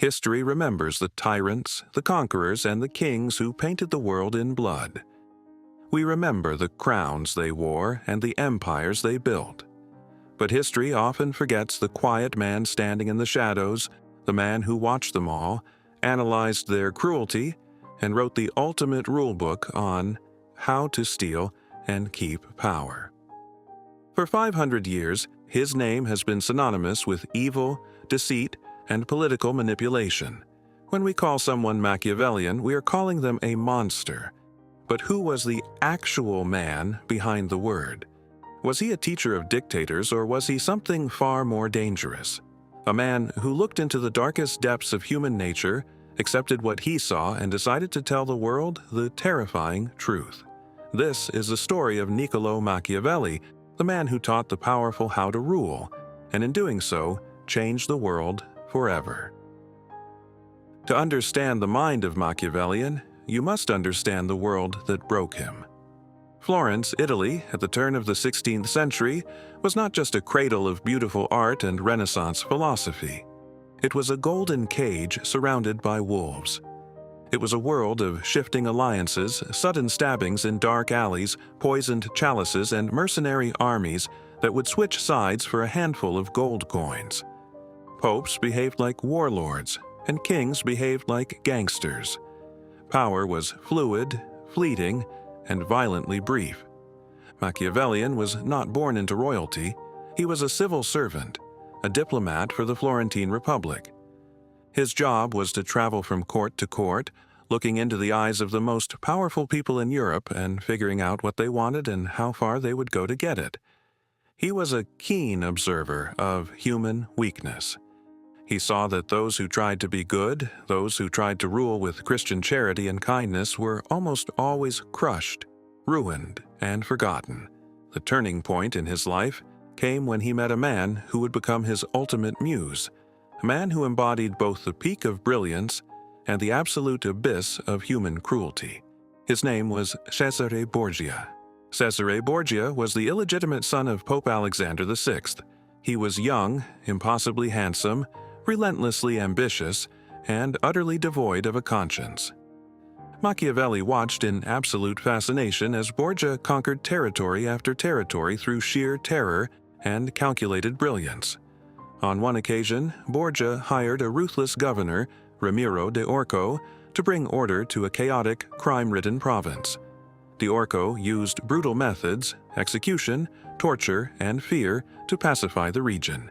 History remembers the tyrants, the conquerors, and the kings who painted the world in blood. We remember the crowns they wore and the empires they built. But history often forgets the quiet man standing in the shadows, the man who watched them all, analyzed their cruelty, and wrote the ultimate rulebook on how to steal and keep power. For 500 years, his name has been synonymous with evil, deceit, and political manipulation. When we call someone Machiavellian, we are calling them a monster. But who was the actual man behind the word? Was he a teacher of dictators, or was he something far more dangerous? A man who looked into the darkest depths of human nature, accepted what he saw, and decided to tell the world the terrifying truth. This is the story of Niccolò Machiavelli, the man who taught the powerful how to rule, and in doing so, changed the world forever. To understand the mind of Machiavellian, you must understand the world that broke him. Florence, Italy, at the turn of the 16th century, was not just a cradle of beautiful art and Renaissance philosophy. It was a golden cage surrounded by wolves. It was a world of shifting alliances, sudden stabbings in dark alleys, poisoned chalices, and mercenary armies that would switch sides for a handful of gold coins. Popes behaved like warlords, and kings behaved like gangsters. Power was fluid, fleeting, and violently brief. Machiavellian was not born into royalty. He was a civil servant, a diplomat for the Florentine Republic. His job was to travel from court to court, looking into the eyes of the most powerful people in Europe and figuring out what they wanted and how far they would go to get it. He was a keen observer of human weakness. He saw that those who tried to be good, those who tried to rule with Christian charity and kindness, were almost always crushed, ruined, and forgotten. The turning point in his life came when he met a man who would become his ultimate muse, a man who embodied both the peak of brilliance and the absolute abyss of human cruelty. His name was Cesare Borgia. Cesare Borgia was the illegitimate son of Pope Alexander VI. He was young, impossibly handsome, relentlessly ambitious, and utterly devoid of a conscience. Machiavelli watched in absolute fascination as Borgia conquered territory after territory through sheer terror and calculated brilliance. On one occasion, Borgia hired a ruthless governor, Ramiro de Orco, to bring order to a chaotic, crime-ridden province. De Orco used brutal methods, execution, torture, and fear to pacify the region.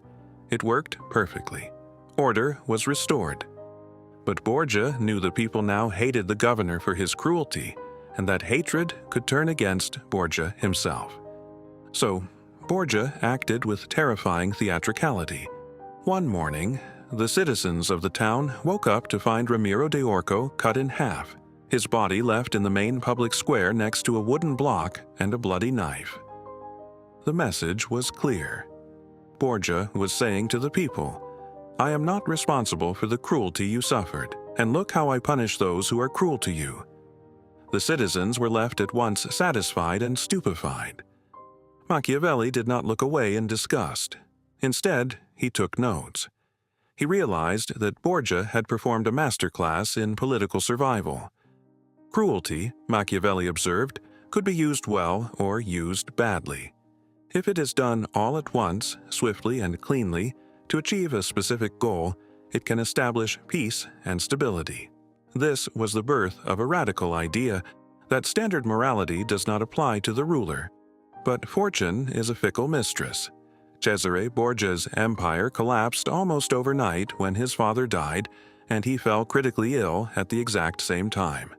It worked perfectly. Order was restored. But Borgia knew the people now hated the governor for his cruelty, and that hatred could turn against Borgia himself. So, Borgia acted with terrifying theatricality. One morning, the citizens of the town woke up to find Ramiro de Orco cut in half, his body left in the main public square next to a wooden block and a bloody knife. The message was clear. Borgia was saying to the people, "I am not responsible for the cruelty you suffered, and look how I punish those who are cruel to you." The citizens were left at once satisfied and stupefied. Machiavelli did not look away in disgust. Instead, he took notes. He realized that Borgia had performed a masterclass in political survival. Cruelty, Machiavelli observed, could be used well or used badly. If it is done all at once, swiftly and cleanly, to achieve a specific goal, it can establish peace and stability. This was the birth of a radical idea that standard morality does not apply to the ruler. But fortune is a fickle mistress. Cesare Borgia's empire collapsed almost overnight when his father died, and he fell critically ill at the exact same time.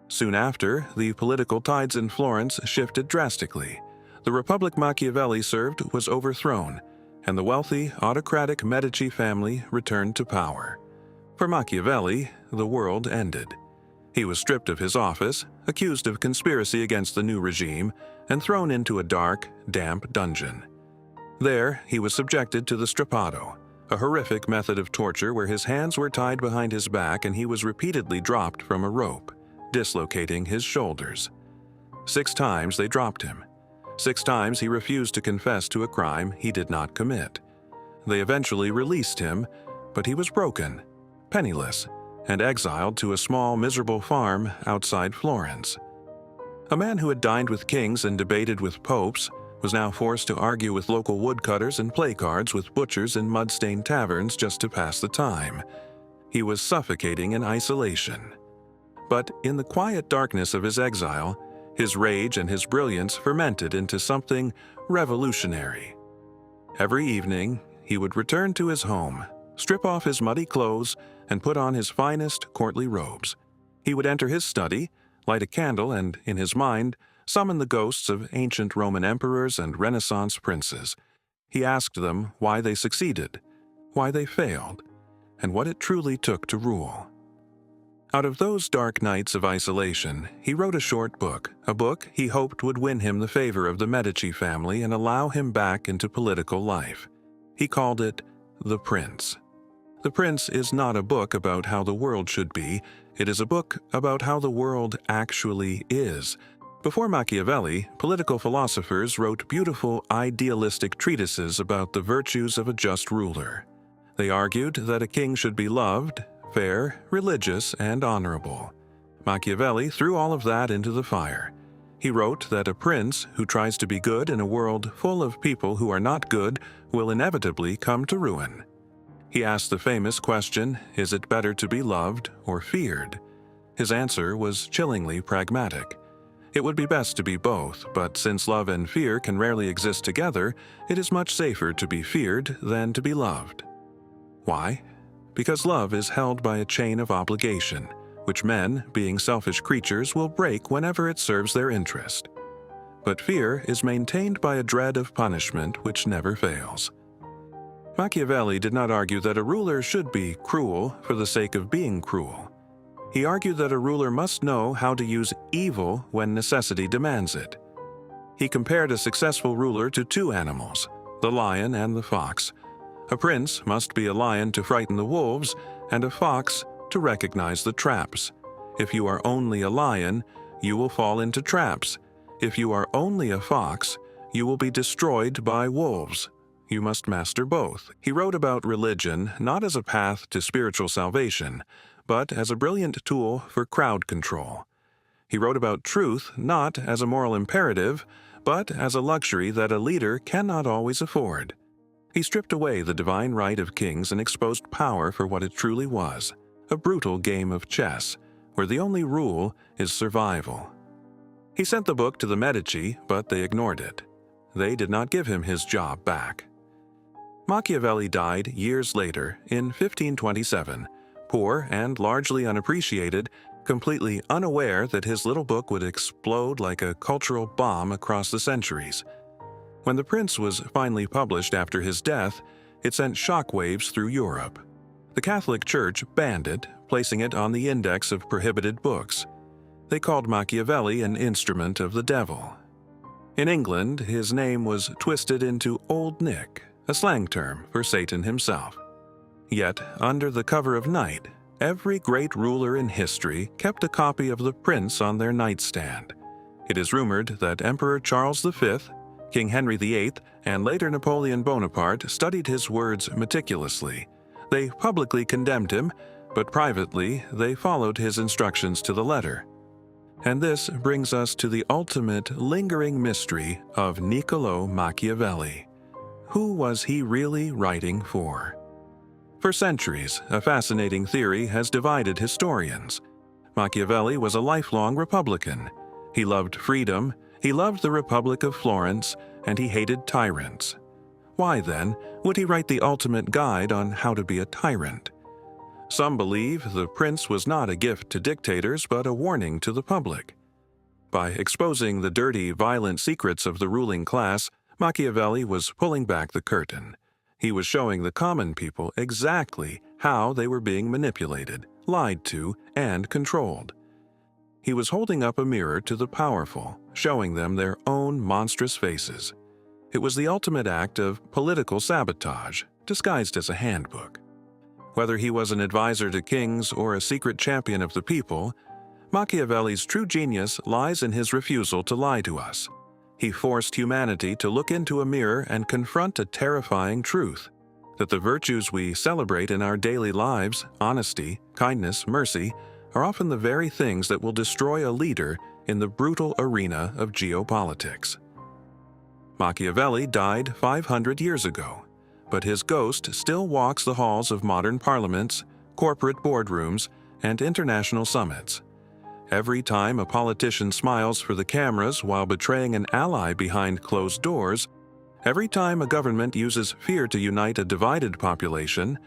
Soon after, the political tides in Florence shifted drastically. The republic Machiavelli served was overthrown, and the wealthy, autocratic Medici family returned to power. For Machiavelli, the world ended. He was stripped of his office, accused of conspiracy against the new regime, and thrown into a dark, damp dungeon. There, he was subjected to the strappado, a horrific method of torture where his hands were tied behind his back and he was repeatedly dropped from a rope, dislocating his shoulders. 6 times they dropped him. 6 times he refused to confess to a crime he did not commit. They eventually released him, but he was broken, penniless, and exiled to a small, miserable farm outside Florence. A man who had dined with kings and debated with popes was now forced to argue with local woodcutters and play cards with butchers in mud-stained taverns just to pass the time. He was suffocating in isolation. But in the quiet darkness of his exile, his rage and his brilliance fermented into something revolutionary. Every evening, he would return to his home, strip off his muddy clothes, and put on his finest courtly robes. He would enter his study, light a candle, and, in his mind, summon the ghosts of ancient Roman emperors and Renaissance princes. He asked them why they succeeded, why they failed, and what it truly took to rule. Out of those dark nights of isolation, he wrote a short book, a book he hoped would win him the favor of the Medici family and allow him back into political life. He called it The Prince. The Prince is not a book about how the world should be, it is a book about how the world actually is. Before Machiavelli, political philosophers wrote beautiful, idealistic treatises about the virtues of a just ruler. They argued that a king should be loved, fair, religious, and honorable. Machiavelli threw all of that into the fire. He wrote that a prince who tries to be good in a world full of people who are not good will inevitably come to ruin. He asked the famous question, is it better to be loved or feared? His answer was chillingly pragmatic. It would be best to be both, but since love and fear can rarely exist together, it is much safer to be feared than to be loved. Why? Because love is held by a chain of obligation, which men, being selfish creatures, will break whenever it serves their interest. But fear is maintained by a dread of punishment which never fails. Machiavelli did not argue that a ruler should be cruel for the sake of being cruel. He argued that a ruler must know how to use evil when necessity demands it. He compared a successful ruler to two animals, the lion and the fox. A prince must be a lion to frighten the wolves, and a fox to recognize the traps. If you are only a lion, you will fall into traps. If you are only a fox, you will be destroyed by wolves. You must master both. He wrote about religion not as a path to spiritual salvation, but as a brilliant tool for crowd control. He wrote about truth not as a moral imperative, but as a luxury that a leader cannot always afford. He stripped away the divine right of kings and exposed power for what it truly was, a brutal game of chess, where the only rule is survival. He sent the book to the Medici, but they ignored it. They did not give him his job back. Machiavelli died years later, in 1527, poor and largely unappreciated, completely unaware that his little book would explode like a cultural bomb across the centuries. When The Prince was finally published after his death, it sent shockwaves through Europe. The Catholic Church banned it, placing it on the index of prohibited books. They called Machiavelli an instrument of the devil. In England, his name was twisted into Old Nick, a slang term for Satan himself. Yet, under the cover of night, every great ruler in history kept a copy of The Prince on their nightstand. It is rumored that Emperor Charles V, King Henry VIII, and later Napoleon Bonaparte studied his words meticulously. They publicly condemned him, but privately they followed his instructions to the letter. And this brings us to the ultimate lingering mystery of Niccolò Machiavelli. Who was he really writing for? For centuries, a fascinating theory has divided historians. Machiavelli was a lifelong Republican. He loved freedom, he loved the Republic of Florence, and he hated tyrants. Why, then, would he write the ultimate guide on how to be a tyrant? Some believe The Prince was not a gift to dictators, but a warning to the public. By exposing the dirty, violent secrets of the ruling class, Machiavelli was pulling back the curtain. He was showing the common people exactly how they were being manipulated, lied to, and controlled. He was holding up a mirror to the powerful, showing them their own monstrous faces. It was the ultimate act of political sabotage, disguised as a handbook. Whether he was an advisor to kings or a secret champion of the people, Machiavelli's true genius lies in his refusal to lie to us. He forced humanity to look into a mirror and confront a terrifying truth. that the virtues we celebrate in our daily lives, honesty, kindness, mercy, are often the very things that will destroy a leader in the brutal arena of geopolitics. Machiavelli died 500 years ago, but his ghost still walks the halls of modern parliaments, corporate boardrooms, and international summits. Every time a politician smiles for the cameras while betraying an ally behind closed doors, every time a government uses fear to unite a divided population,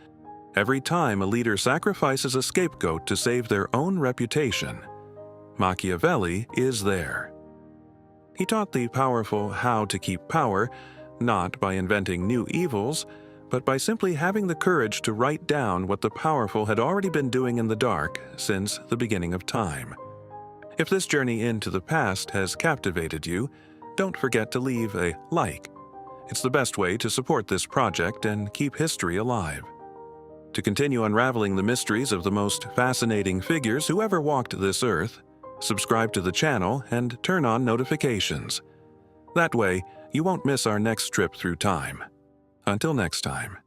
every time a leader sacrifices a scapegoat to save their own reputation, Machiavelli is there. He taught the powerful how to keep power, not by inventing new evils, but by simply having the courage to write down what the powerful had already been doing in the dark since the beginning of time. If this journey into the past has captivated you, don't forget to leave a like. It's the best way to support this project and keep history alive. To continue unraveling the mysteries of the most fascinating figures who ever walked this earth, subscribe to the channel and turn on notifications. That way, you won't miss our next trip through time. Until next time.